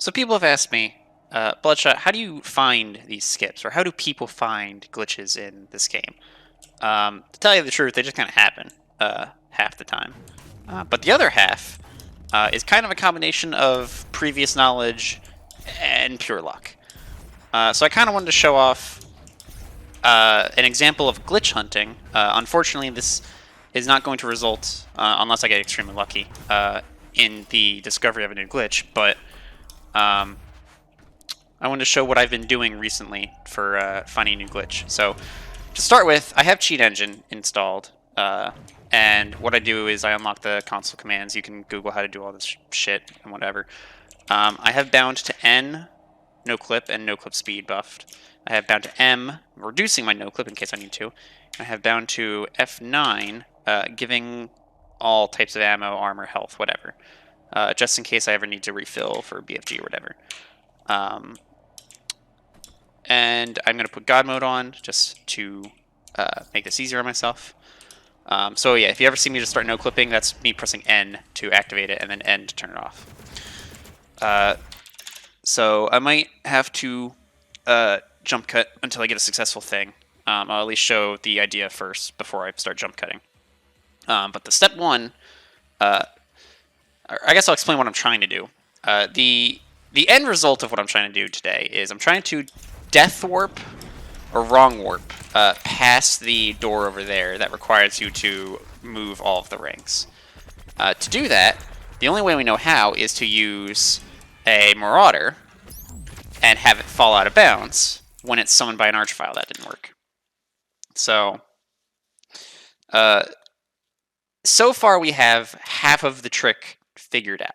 So people have asked me, Bloodshot, how do you find these skips, or how do people find glitches in this game? To tell you the truth, they just kind of happen half the time. But the other half is kind of a combination of previous knowledge and pure luck. So I kind of wanted to show off an example of glitch hunting. Unfortunately, this is not going to result, unless I get extremely lucky, in the discovery of a new glitch, but I wanted to show what I've been doing recently for finding a new glitch. So, to start with, I have Cheat Engine installed, and what I do is I unlock the console commands. You can Google how to do all this shit and whatever. I have bound to N, no clip, and no clip speed buffed. I have bound to M, reducing my no clip in case I need to. I have bound to F9, giving all types of ammo, armor, health, whatever, just in case I ever need to refill for BFG or whatever. And I'm going to put God mode on just to make this easier on myself. So yeah, if you ever see me just start no clipping, that's me pressing N to activate it and then N to turn it off. So I might have to jump cut until I get a successful thing. I'll at least show the idea first before I start jump cutting. But the step one, I guess I'll explain what I'm trying to do. The end result of what I'm trying to do today is I'm trying to death warp or wrong warp past the door over there that requires you to move all of the rings. To do that, the only way we know how is to use a Marauder and have it fall out of bounds when it's summoned by an Archvile. That didn't work. So, so far we have half of the trick figured out.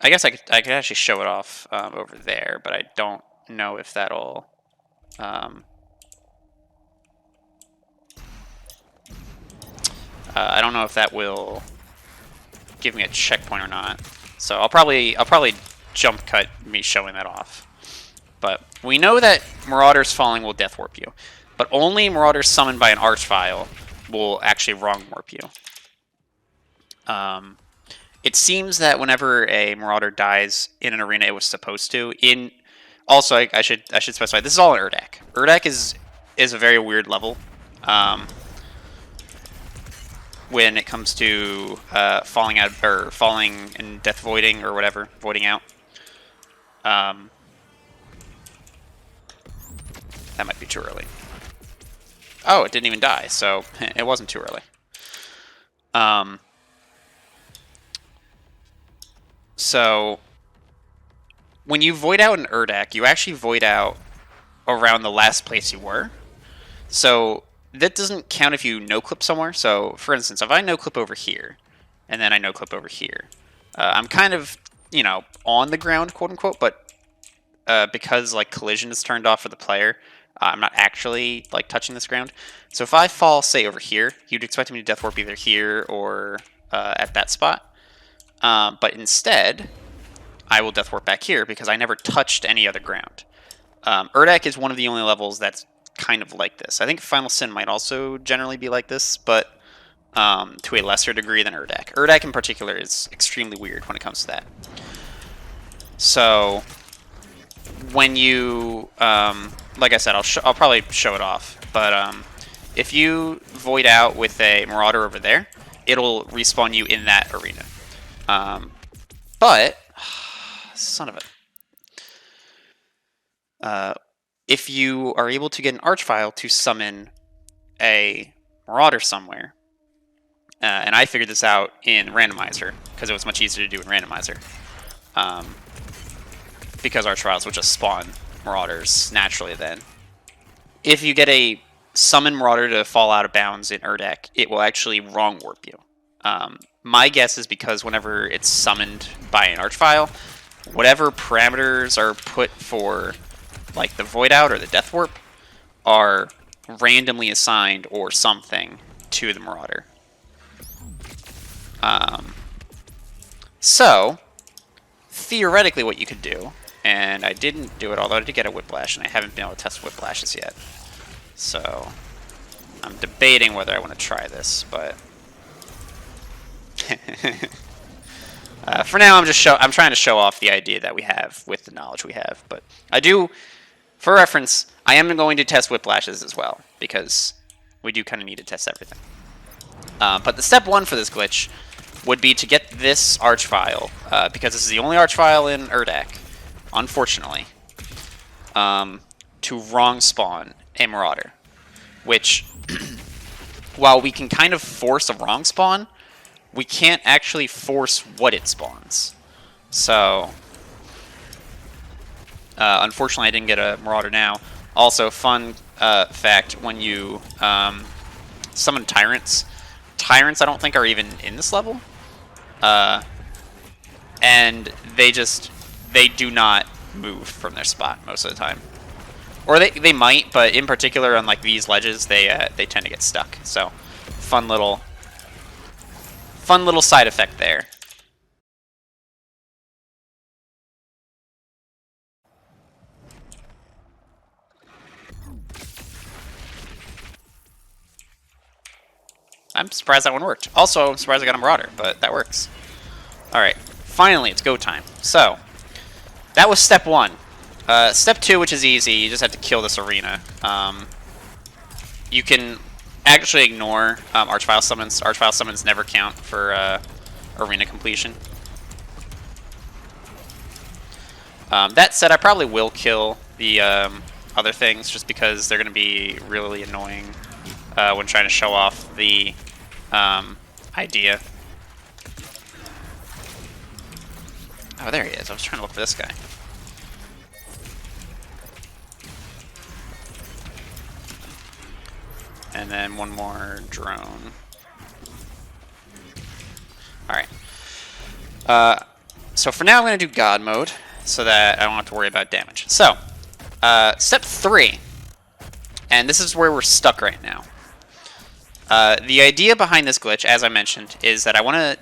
I guess I could actually show it off over there, but I don't know if that'll. I don't know if that will give me a checkpoint or not. So I'll probably jump cut me showing that off. But we know that Marauders falling will death warp you, but only Marauders summoned by an Archvile will actually wrong warp you. It seems that whenever a Marauder dies in an arena, it was supposed to. Also, I should specify this is all in Urdak. Urdak is a very weird level when it comes to falling out or falling and death voiding or whatever, voiding out. That might be too early. Oh, it didn't even die, so it wasn't too early. So, when you void out an Urdak, you actually void out around the last place you were. So, that doesn't count if you no-clip somewhere. So, for instance, if I no-clip over here, and then I no-clip over here, I'm kind of, on the ground, quote-unquote, but because, collision is turned off for the player, I'm not actually, touching this ground. So if I fall, say, over here, you'd expect me to death warp either here or at that spot. But instead, I will death warp back here because I never touched any other ground. Urdak is one of the only levels that's kind of like this. I think Final Sin might also generally be like this, but to a lesser degree than Urdak. Urdak in particular is extremely weird when it comes to that. So when you, like I said, I'll probably show it off, but if you void out with a Marauder over there, it'll respawn you in that arena. But son of a, if you are able to get an Archvile to summon a Marauder somewhere, and I figured this out in Randomizer because it was much easier to do in Randomizer, because Archviles will just spawn Marauders naturally then. If you get a summon Marauder to fall out of bounds in Urdak, it will actually wrong warp you. My guess is because whenever it's summoned by an Archvile, whatever parameters are put for the void out or the death warp are randomly assigned or something to the Marauder. So theoretically what you could do, and I didn't do it, although I did get a Whiplash, and I haven't been able to test Whiplashes yet. So I'm debating whether I want to try this, but For now, I'm trying to show off the idea that we have with the knowledge we have. But I do, for reference, I am going to test whiplashes as well, because we do kind of need to test everything. But the step one for this glitch would be to get this arch file, because this is the only arch file in Urdak, unfortunately, to wrong spawn a Marauder. Which, while we can kind of force a wrong spawn, we can't actually force what it spawns. So, unfortunately, I didn't get a Marauder now. Also, fun fact, when you summon Tyrants I don't think are even in this level. And they do not move from their spot most of the time. Or they might, but in particular on like these ledges, they tend to get stuck. So, fun little side effect there. I'm surprised that one worked. Also, I'm surprised I got a Marauder, but that works. Alright, finally, it's go time. So, that was step one. Step two, which is easy, you just have to kill this arena. You can actually ignore Archvile summons. Archvile summons never count for arena completion. That said, I probably will kill the other things, just because they're going to be really annoying when trying to show off the idea. Oh, there he is. I was trying to look for this guy. And then one more drone. Alright. So for now I'm going to do God mode, so that I don't have to worry about damage. So, step 3. And this is where we're stuck right now. The idea behind this glitch, as I mentioned, is that I want to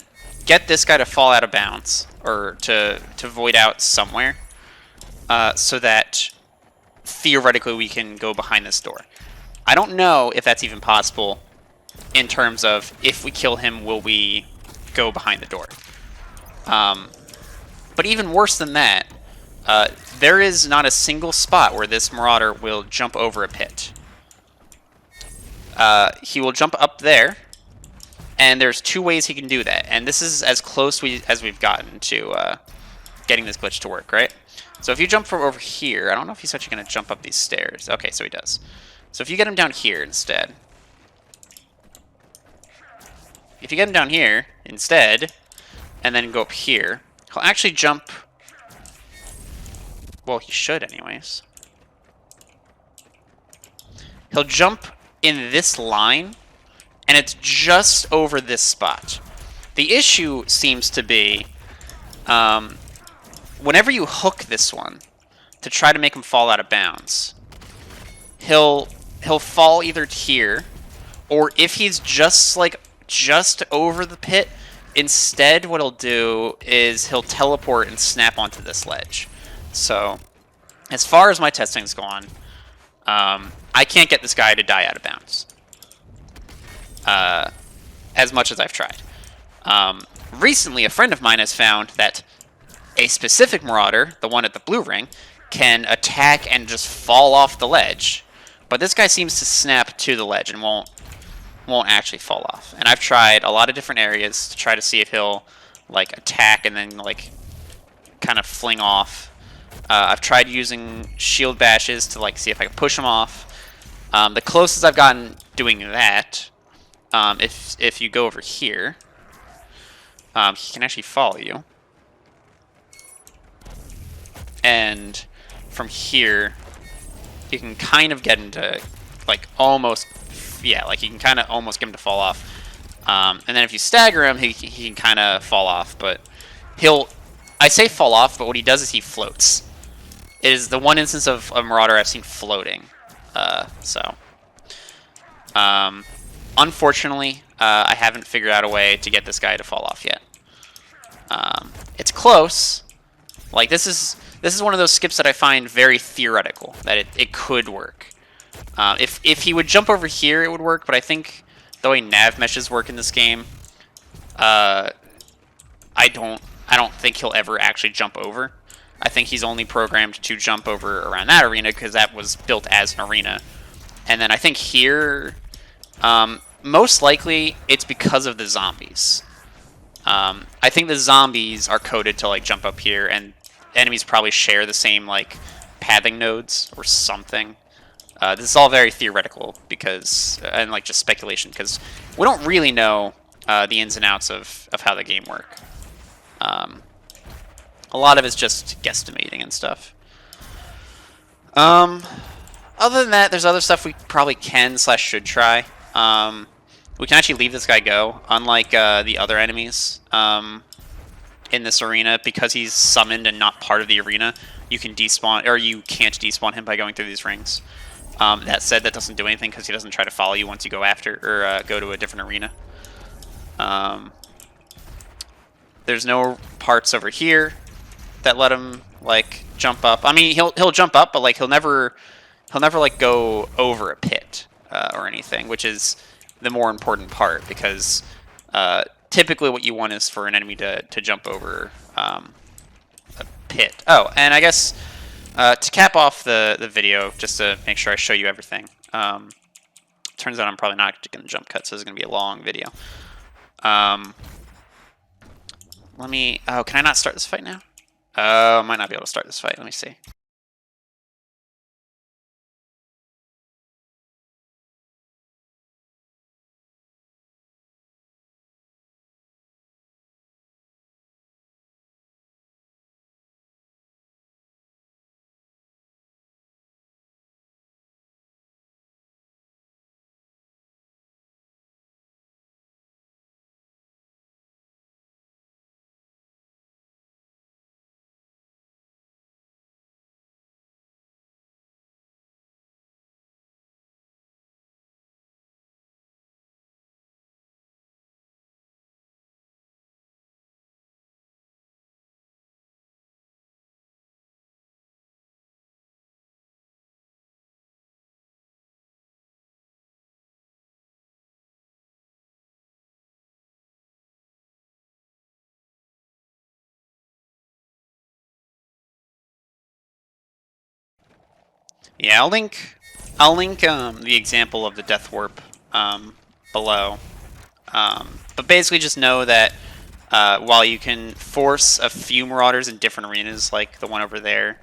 get this guy to fall out of bounds, or to void out somewhere, so that theoretically we can go behind this door. I don't know if that's even possible in terms of if we kill him, will we go behind the door. But even worse than that, there is not a single spot where this Marauder will jump over a pit. He will jump up there, and there's 2 ways he can do that. And this is as close as we've gotten to getting this glitch to work, right? So if you jump from over here, I don't know if he's actually going to jump up these stairs. Okay, so he does. So if you get him down here instead, and then go up here, he'll actually jump. Well, he should anyways. He'll jump in this line, and it's just over this spot. The issue seems to be, whenever you hook this one to try to make him fall out of bounds, he'll fall either here, or if he's just over the pit, instead what he'll do is he'll teleport and snap onto this ledge. So, as far as my testing's gone, I can't get this guy to die out of bounds. As much as I've tried. Recently, a friend of mine has found that a specific Marauder, the one at the blue ring, can attack and just fall off the ledge. But this guy seems to snap to the ledge and won't actually fall off. And I've tried a lot of different areas to try to see if he'll like attack and then like kind of fling off. I've tried using shield bashes to like see if I can push him off. The closest I've gotten doing that, if you go over here, he can actually follow you. And from here, you can kind of get into, like, almost, yeah, like, you can kind of almost get him to fall off. And then if you stagger him, he can kind of fall off, but I say fall off, but what he does is he floats. It is the one instance of a Marauder I've seen floating. Unfortunately, I haven't figured out a way to get this guy to fall off yet. It's close. Like, this is one of those skips that I find very theoretical, that it could work. If he would jump over here, it would work, but I think the way nav meshes work in this game, I don't I don't think he'll ever actually jump over. I think he's only programmed to jump over around that arena because that was built as an arena. And then I think here, most likely it's because of the zombies. I think the zombies are coded to like jump up here, and enemies probably share the same like pathing nodes or something. This is all very theoretical because, and like just speculation, because we don't really know the ins and outs of how the game work. A lot of it's just guesstimating and stuff. Other than that, there's other stuff we probably can / should try. We can actually leave this guy go, unlike the other enemies in this arena, because he's summoned and not part of the arena. You can despawn, or you can't despawn him by going through these rings. That said, that doesn't do anything because he doesn't try to follow you once you go after or go to a different arena. There's no parts over here that let him like jump up. I mean, he'll jump up, but like he'll never like go over a pit or anything, which is the more important part, because typically what you want is for an enemy to jump over a pit. Oh, and I guess to cap off the video, just to make sure I show you everything. Turns out I'm probably not going to jump cut, so this is going to be a long video. Let me... Oh, can I not start this fight now? I might not be able to start this fight. Let me see. Yeah, I'll link the example of the death warp below. But basically just know that while you can force a few marauders in different arenas, like the one over there,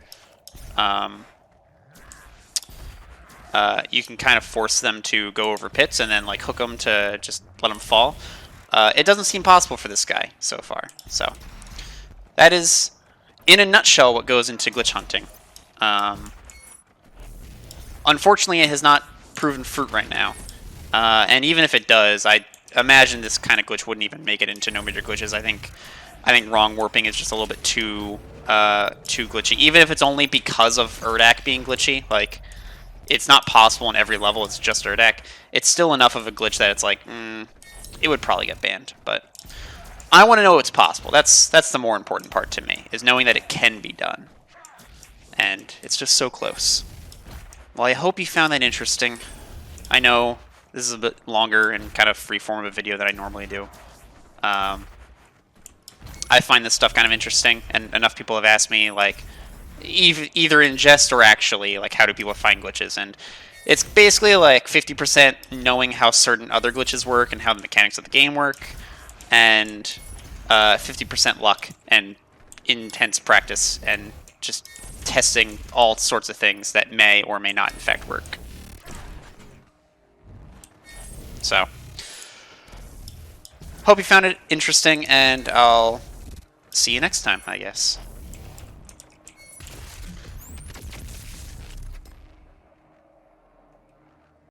you can kind of force them to go over pits and then like hook them to just let them fall. It doesn't seem possible for this guy so far. So that is, in a nutshell, what goes into glitch hunting. Unfortunately, it has not proven fruit right now. And even if it does, I imagine this kind of glitch wouldn't even make it into no major glitches. I think wrong warping is just a little bit too glitchy. Even if it's only because of Urdak being glitchy, like it's not possible in every level. It's just Urdak. It's still enough of a glitch that it's like it would probably get banned. But I want to know it's possible. That's the more important part to me, is knowing that it can be done, and it's just so close. Well, I hope you found that interesting. I know this is a bit longer and kind of freeform of a video than I normally do. I find this stuff kind of interesting, and enough people have asked me, like, either in jest or actually, like, how do people find glitches? And it's basically like 50% knowing how certain other glitches work and how the mechanics of the game work, and 50% luck and intense practice and just testing all sorts of things that may or may not in fact work. So, hope you found it interesting, and I'll see you next time, I guess.